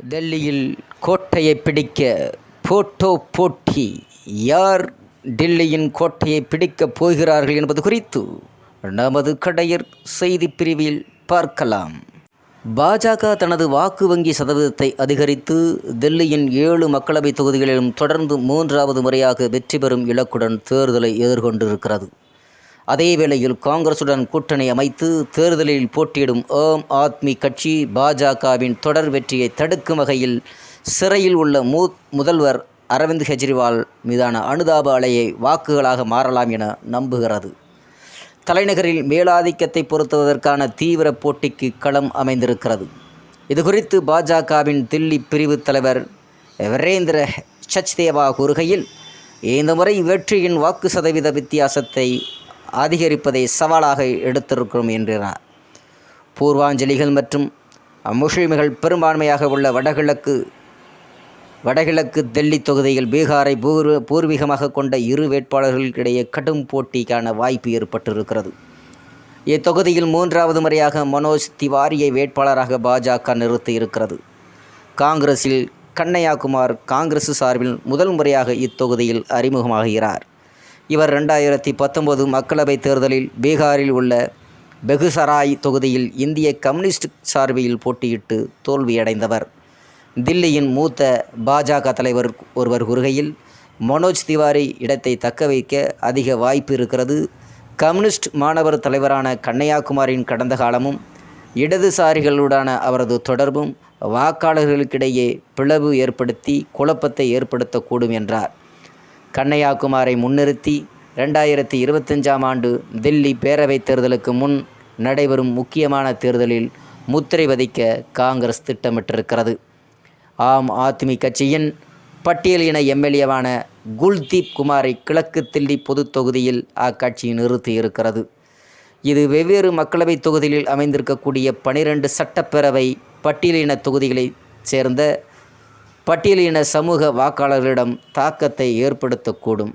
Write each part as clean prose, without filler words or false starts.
டெல்லியில் கோட்டையை பிடிக்க போட்டோ போட்டி. யார் டெல்லியின் கோட்டையை பிடிக்கப் போகிறார்கள் என்பது குறித்து நமது கடையர் செய்திப் பிரிவில் பார்க்கலாம். பாஜக தனது வாக்கு வங்கி சதவீதத்தை அதிகரித்து டெல்லியின் 7 மக்களவைத் தொகுதிகளிலும் தொடர்ந்து 3வது முறையாக வெற்றி பெறும் இலக்குடன் தேர்தலை எதிர்கொண்டிருக்கிறது. அதேவேளையில் காங்கிரசுடன் கூட்டணி அமைத்து தேர்தலில் போட்டியிடும் ஆம் ஆத்மி கட்சி பாஜகவின் தொடர் வெற்றியை தடுக்கும் வகையில் சிறையில் உள்ள முதல்வர் அரவிந்த் கெஜ்ரிவால் மீதான அனுதாப அலையை வாக்குகளாக மாறலாம் என நம்புகிறது. தலைநகரில் மேலாதிக்கத்தை பொருத்துவதற்கான தீவிர போட்டிக்கு களம் அமைந்திருக்கிறது. இதுகுறித்து பாஜகவின் தில்லி பிரிவு தலைவர் வீரேந்திர சச்தேவா கூறுகையில், இந்த முறை வெற்றியின் வாக்கு சதவீத வித்தியாசத்தை அதிகரிப்பதை சவாலாக எடுத்திருக்கிறோம் என்றார். பூர்வாஞ்சலிகள் மற்றும் முஸ்லிம்கள் பெரும்பான்மையாக உள்ள வடகிழக்கு டெல்லி தொகுதியில் பீகாரை பூர்வீகமாக கொண்ட இரு வேட்பாளர்களுக்கிடையே கடும் போட்டிக்கான வாய்ப்பு ஏற்பட்டிருக்கிறது. இத்தொகுதியில் 3வது முறையாக மனோஜ் திவாரியை வேட்பாளராக பாஜக நிறுத்தி இருக்கிறது. காங்கிரஸில் கண்ணையாகுமார் காங்கிரஸ் சார்பில் முதல் முறையாக இத்தொகுதியில் அறிமுகமாகிறார். இவர் 2019 மக்களவைத் தேர்தலில் பீகாரில் உள்ள பெகுசராய் தொகுதியில் இந்திய கம்யூனிஸ்ட் சார்பில் போட்டியிட்டு தோல்வியடைந்தவர். தில்லியின் மூத்த பாஜக தலைவர் ஒருவர் கூறுகையில், மனோஜ் திவாரி இடத்தை தக்க வைக்க அதிக வாய்ப்பு இருக்கிறது. கம்யூனிஸ்ட் மாணவர் தலைவரான கண்ணையாகுமாரின் கடந்த காலமும் இடதுசாரிகளுடான அவரது தொடர்பும் வாக்காளர்களுக்கிடையே பிளவு ஏற்படுத்தி குழப்பத்தை ஏற்படுத்தக்கூடும் என்றார். கண்ணையாகுமாரை முன்னிறுத்தி 2025ஆம் ஆண்டு தில்லி பேரவைத் தேர்தலுக்கு முன் நடைபெறும் முக்கியமான தேர்தலில் முத்திரை பதிக்க காங்கிரஸ் திட்டமிட்டிருக்கிறது. ஆம் ஆத்மி கட்சியின் பட்டியலின எம்எல்ஏவான குல்தீப் குமாரை கிழக்கு தில்லி பொது தொகுதியில் அக்கட்சி நிறுத்தியிருக்கிறது. இது வெவ்வேறு மக்களவைத் தொகுதிகளில் அமைந்திருக்கக்கூடிய 12 சட்டப்பேரவை பட்டியலின தொகுதிகளைச் சேர்ந்த பட்டியலின சமூக வாக்காளர்களிடம் தாக்கத்தை ஏற்படுத்தக்கூடும்.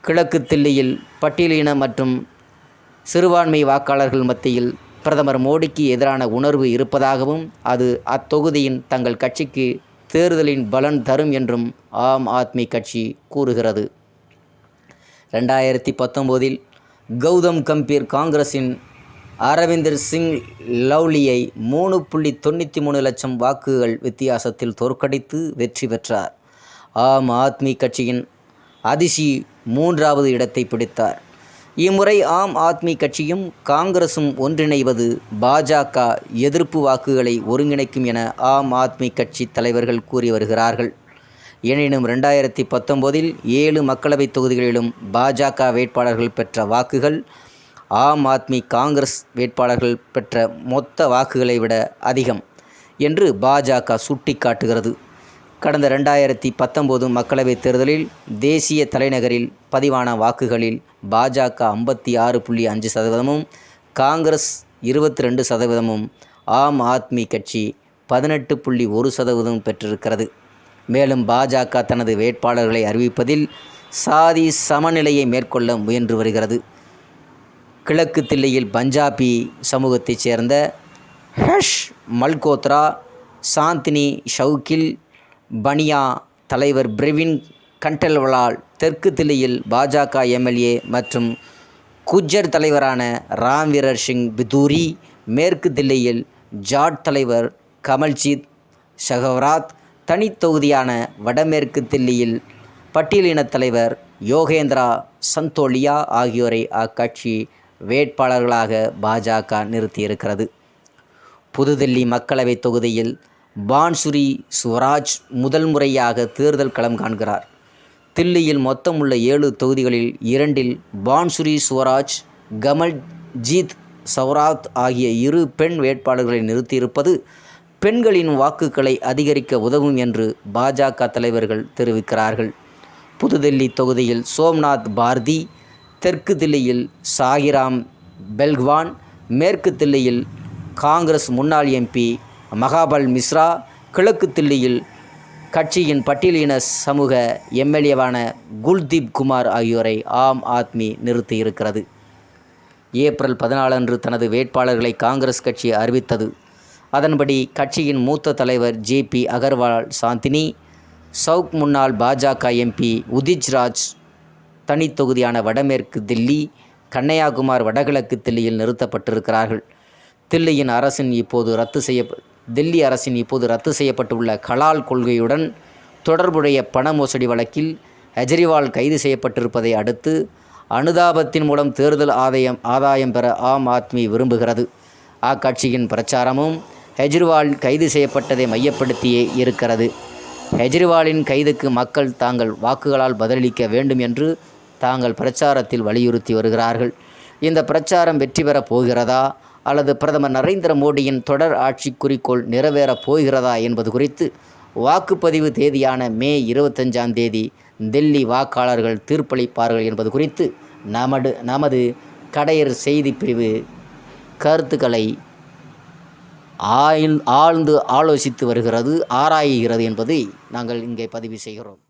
கிழக்கு தில்லியில் பட்டியலின மற்றும் சிறுபான்மை வாக்காளர்கள் மத்தியில் பிரதமர் மோடிக்கு எதிரான உணர்வு இருப்பதாகவும் அது அத்தொகுதியின் தங்கள் கட்சிக்கு தேர்தலின் பலன் தரும் என்றும் ஆம் ஆத்மி கட்சி கூறுகிறது. 2019இல் கௌதம் கம்பீர் காங்கிரஸின் அரவிந்தர் சிங் லவ்லியை 3.93 லட்சம் வாக்குகள் வித்தியாசத்தில் தோற்கடித்து வெற்றி பெற்றார். ஆம் ஆத்மி கட்சியின் அதிஷி 3வது இடத்தை பிடித்தார். இம்முறை ஆம் ஆத்மி கட்சியும் காங்கிரசும் ஒன்றிணைவது பாஜக எதிர்ப்பு வாக்குகளை ஒருங்கிணைக்கும் என ஆம் ஆத்மி கட்சி தலைவர்கள் கூறி வருகிறார்கள். எனினும் 2019இல் 7 மக்களவைத் தொகுதிகளிலும் பாஜக வேட்பாளர்கள் பெற்ற வாக்குகள் ஆம் ஆத்மி காங்கிரஸ் வேட்பாளர்கள் பெற்ற மொத்த வாக்குகளை விட அதிகம் என்று பாஜக சுட்டிக்காட்டுகிறது. கடந்த 2019 மக்களவைத் தேர்தலில் தேசிய தலைநகரில் பதிவான வாக்குகளில் பாஜக 56.5%, காங்கிரஸ் 22%, ஆம் ஆத்மி கட்சி 18.1% பெற்றிருக்கிறது. மேலும் பாஜக தனது வேட்பாளர்களை அறிவிப்பதில் சாதி சமநிலையை மேற்கொள்ள முயன்று வருகிறது. கிழக்கு தில்லியில் பஞ்சாபி சமூகத்தைச் சேர்ந்த ஹர்ஷ் மல்கோத்ரா, சாந்தினி ஷவுகில், பனியா தலைவர் பிரவீன் கண்டேல்வால், தெற்கு தில்லியில் பாஜக எம்எல்ஏ மற்றும் குஜர் தலைவரான ராம்வீர் சிங் பிதூரி, மேற்கு தில்லியில் ஜாட் தலைவர் கமல்ஜித் ஷெகாவத், தனித் தொகுதியான வடமேற்கு தில்லியில் பட்டியலின தலைவர் யோகேந்திரா சந்தோலியா ஆகியோரை அக்கட்சி வேட்பாளர்களாக பாஜக நிறுத்தியிருக்கிறது. புதுதில்லி மக்களவைத் தொகுதியில் பான்சுரி சுவராஜ் முதல் முறையாக தேர்தல் களம் காண்கிறார். தில்லியில் மொத்தம் உள்ள 7 தொகுதிகளில் 2இல் பான்சுரி சுவராஜ், கமல்ஜீத் சௌராத் ஆகிய 2 பெண் வேட்பாளர்களை நிறுத்தியிருப்பது பெண்களின் வாக்குகளை அதிகரிக்க உதவும் என்று பாஜக தலைவர்கள் தெரிவிக்கிறார்கள். புதுதில்லி தொகுதியில் சோம்நாத் பார்தி, தெற்கு தில்லியில் சாகிராம் பெல்க்வான், மேற்கு தில்லியில் காங்கிரஸ் முன்னாள் எம்பி மகாபல் மிஸ்ரா, கிழக்கு தில்லியில் கட்சியின் பட்டியலின சமூக எம்எல்ஏவான குல்தீப் குமார் ஆகியோரை ஆம் ஆத்மி நிறுத்தியிருக்கிறது. ஏப்ரல் 14 அன்று தனது வேட்பாளர்களை காங்கிரஸ் கட்சி அறிவித்தது. அதன்படி கட்சியின் மூத்த தலைவர் ஜே.பி. அகர்வால் சாந்தினி, சவுக் முன்னாள் பாஜக எம்பி உதித்ராஜ் தனி தொகுதியான வடமேற்கு தில்லி, கன்னையாகுமார் வடகிழக்கு தில்லியில் நிறுத்தப்பட்டிருக்கிறார்கள். தில்லி அரசின் இப்போது ரத்து செய்யப்பட்டுள்ள கலால் கொள்கையுடன் தொடர்புடைய பண மோசடி வழக்கில் கெஜ்ரிவால் கைது செய்யப்பட்டிருப்பதை அடுத்து அனுதாபத்தின் மூலம் தேர்தல் ஆதாயம் பெற ஆம் ஆத்மி விரும்புகிறது. அக்கட்சியின் பிரச்சாரமும் கெஜ்ரிவால் கைது செய்யப்பட்டதை மையப்படுத்தியே இருக்கிறது. கெஜ்ரிவாலின் கைதுக்கு மக்கள் தாங்கள் வாக்குகளால் பதிலளிக்க வேண்டும் என்று தாங்கள் பிரச்சாரத்தில் வலியுறுத்தி வருகிறார்கள். இந்த பிரச்சாரம் வெற்றி பெறப் போகிறதா அல்லது பிரதமர் நரேந்திர மோடியின் தொடர் ஆட்சி குறிக்கோள் நிறைவேறப் போகிறதா என்பது குறித்து வாக்குப்பதிவு தேதியான மே 25ஆம் தேதி தில்லி வாக்காளர்கள் தீர்ப்பளிப்பார்கள் என்பது குறித்து நமது கடையர் செய்தி பிரிவு கருத்துக்களை ஆழ்ந்து ஆலோசித்து வருகிறது, ஆராயுகிறது என்பதை நாங்கள் இங்கே பதிவு செய்கிறோம்.